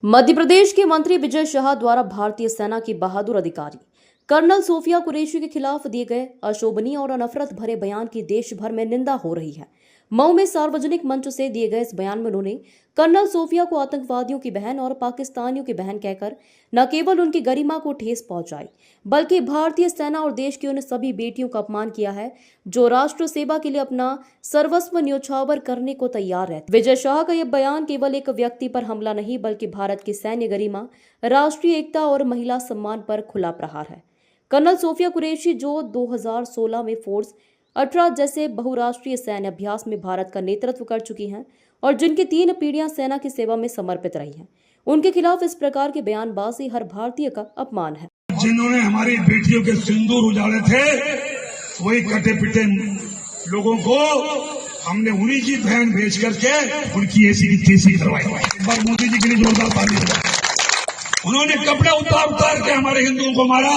मध्य प्रदेश के मंत्री विजय शाह द्वारा भारतीय सेना की बहादुर अधिकारी कर्नल सोफिया कुरैशी के खिलाफ दिए गए अशोभनीय और नफरत भरे बयान की देश भर में निंदा हो रही है। मऊ में सार्वजनिक मंच से दिए गए इस बयान में उन्होंने कर्नल सोफिया को आतंकवादियों की बहन और पाकिस्तानियों की बहन कहकर न केवल उनकी गरिमा को ठेस पहुंचाई, बल्कि भारतीय सेना और देश की उन सभी बेटियों का अपमान किया है जो राष्ट्र सेवा के लिए अपना सर्वस्व न्योछावर करने को तैयार है। विजय शाह का यह बयान केवल एक व्यक्ति पर हमला नहीं, बल्कि भारत की सैन्य गरिमा, राष्ट्रीय एकता और महिला सम्मान पर खुला प्रहार है। कर्नल सोफिया कुरैशी, जो 2016 में फोर्स 18 जैसे बहुराष्ट्रीय सैन्य अभ्यास में भारत का नेतृत्व कर चुकी हैं और जिनकी 3 पीढ़ियां सेना की सेवा में समर्पित रही हैं, उनके खिलाफ इस प्रकार के बयानबाजी हर भारतीय का अपमान है। जिन्होंने हमारी बेटियों के सिंदूर उजाड़े थे, वही कटे पिटे लोगों को हमने उन्हीं की बहन भेज करके उनकी ऐसी की तैसी करवाई। एक बार मोदी जी के लिए जोरदार ताली बजाओ। उन्होंने कपड़े उतार उतार के हमारे हिंदुओं को मारा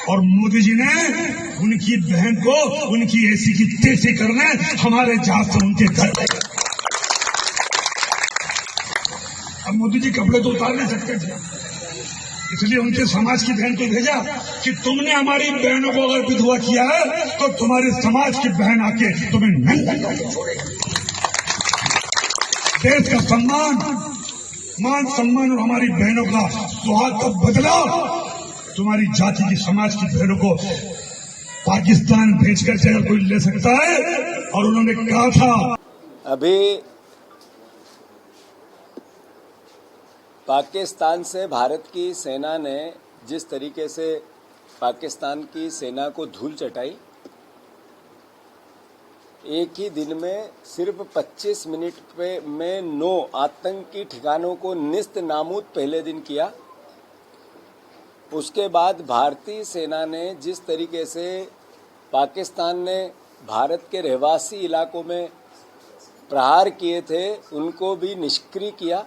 और मोदी जी ने उनकी बहन को उनकी ऐसी की तैसी करने हमारे जहाज से उनके घर ले गए। अब मोदी जी कपड़े तो उतार नहीं सकते थे, इसलिए उनके समाज की बहन को भेजा कि तुमने हमारी बहनों को अगर विधवा किया है तो तुम्हारे समाज की बहन आके तुम्हें नंगा करके छोड़ेगी। देश का सम्मान, मान सम्मान और हमारी बहनों का सुहाग का बदला तुम्हारी जाति की समाज की बहनों को पाकिस्तान भेजकर अगर कोई ले सकता है। और उन्होंने कहा था, अभी पाकिस्तान से भारत की सेना ने जिस तरीके से पाकिस्तान की सेना को धूल चटाई, एक ही दिन में सिर्फ 25 मिनट में 9 आतंकी ठिकानों को निस्त नाबूद पहले दिन किया। उसके बाद भारतीय सेना ने जिस तरीके से पाकिस्तान ने भारत के रहवासी इलाकों में प्रहार किए थे, उनको भी निष्क्रिय किया।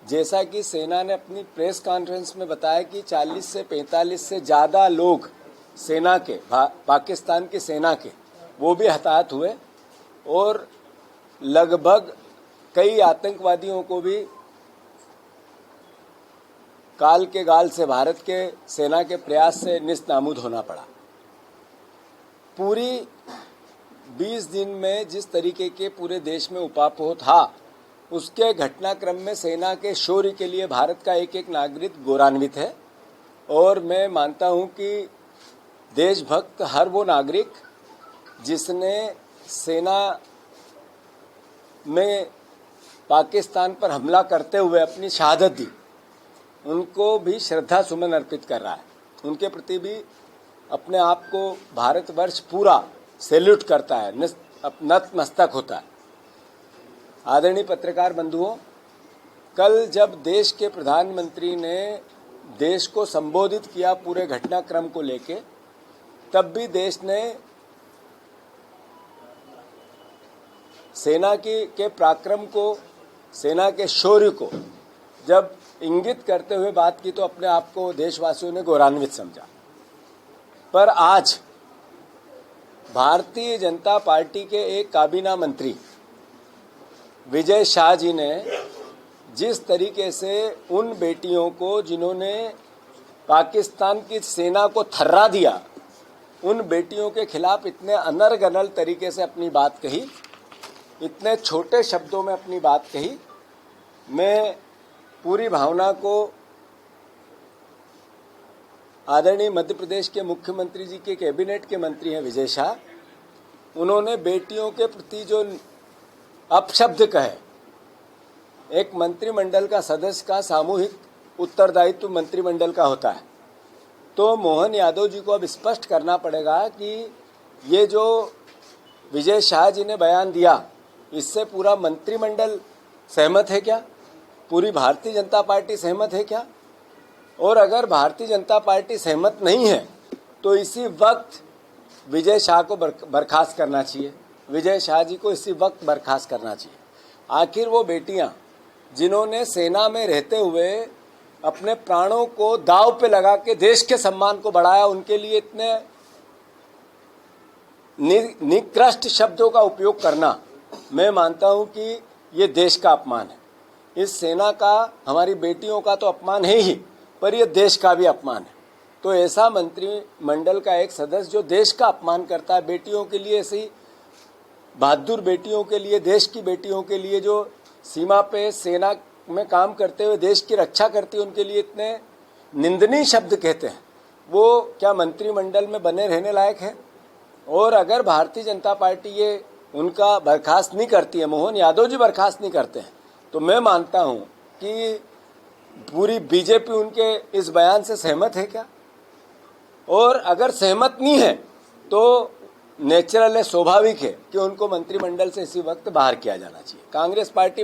जैसा कि सेना ने अपनी प्रेस कॉन्फ्रेंस में बताया कि 40 से 45 से ज़्यादा लोग सेना के, पाकिस्तान की सेना के, वो भी हताहत हुए और लगभग कई आतंकवादियों को भी काल के गाल से भारत के सेना के प्रयास से निस्तनाबूद होना पड़ा। पूरी 20 दिन में जिस तरीके के पूरे देश में उपापोह था, उसके घटनाक्रम में सेना के शौर्य के लिए भारत का एक एक नागरिक गौरवान्वित है। और मैं मानता हूं कि देशभक्त हर वो नागरिक जिसने सेना में पाकिस्तान पर हमला करते हुए अपनी शहादत दी, उनको भी श्रद्धा सुमन अर्पित कर रहा है। उनके प्रति भी अपने आप को भारतवर्ष पूरा सैल्यूट करता है, नतमस्तक होता है। आदरणीय पत्रकार बंधुओं, कल जब देश के प्रधानमंत्री ने देश को संबोधित किया पूरे घटनाक्रम को लेके, तब भी देश ने सेना के पराक्रम को, सेना के शौर्य को जब इंगित करते हुए बात की तो अपने आप को देशवासियों ने गौरवान्वित समझा। पर आज भारतीय जनता पार्टी के एक काबीना मंत्री विजय शाह जी ने जिस तरीके से उन बेटियों को जिन्होंने पाकिस्तान की सेना को थर्रा दिया, उन बेटियों के खिलाफ इतने अनर्गल तरीके से अपनी बात कही, इतने छोटे शब्दों में अपनी बात कही, मैं पूरी भावना को आदरणीय मध्य प्रदेश के मुख्यमंत्री जी के कैबिनेट के मंत्री हैं विजय शाह, उन्होंने बेटियों के प्रति जो अपशब्द कहे, एक मंत्रिमंडल का सदस्य का सामूहिक उत्तरदायित्व मंत्रिमंडल का होता है, तो मोहन यादव जी को अब स्पष्ट करना पड़ेगा कि ये जो विजय शाह जी ने बयान दिया, इससे पूरा मंत्रिमंडल सहमत है क्या? पूरी भारतीय जनता पार्टी सहमत है क्या? और अगर भारतीय जनता पार्टी सहमत नहीं है तो इसी वक्त विजय शाह को बर्खास्त करना चाहिए। विजय शाह जी को इसी वक्त बर्खास्त करना चाहिए। आखिर वो बेटियां जिन्होंने सेना में रहते हुए अपने प्राणों को दांव पे लगा के देश के सम्मान को बढ़ाया, उनके लिए इतने निकृष्ट शब्दों का उपयोग करना, मैं मानता हूं कि ये देश का अपमान है। इस सेना का, हमारी बेटियों का तो अपमान है ही, पर यह देश का भी अपमान है। तो ऐसा मंत्रिमंडल का एक सदस्य जो देश का अपमान करता है, बेटियों के लिए, ऐसी बहादुर बेटियों के लिए, देश की बेटियों के लिए जो सीमा पे सेना में काम करते हुए देश की रक्षा करती है, उनके लिए इतने निंदनीय शब्द कहते हैं, वो क्या मंत्रिमंडल में बने रहने लायक है? और अगर भारतीय जनता पार्टी ये उनका बर्खास्त नहीं करती है, मोहन यादव जी बर्खास्त नहीं करते हैं, तो मैं मानता हूं कि पूरी बीजेपी उनके इस बयान से सहमत है क्या? और अगर सहमत नहीं है तो नेचुरल है, स्वाभाविक है कि उनको मंत्रिमंडल से इसी वक्त बाहर किया जाना चाहिए। कांग्रेस पार्टी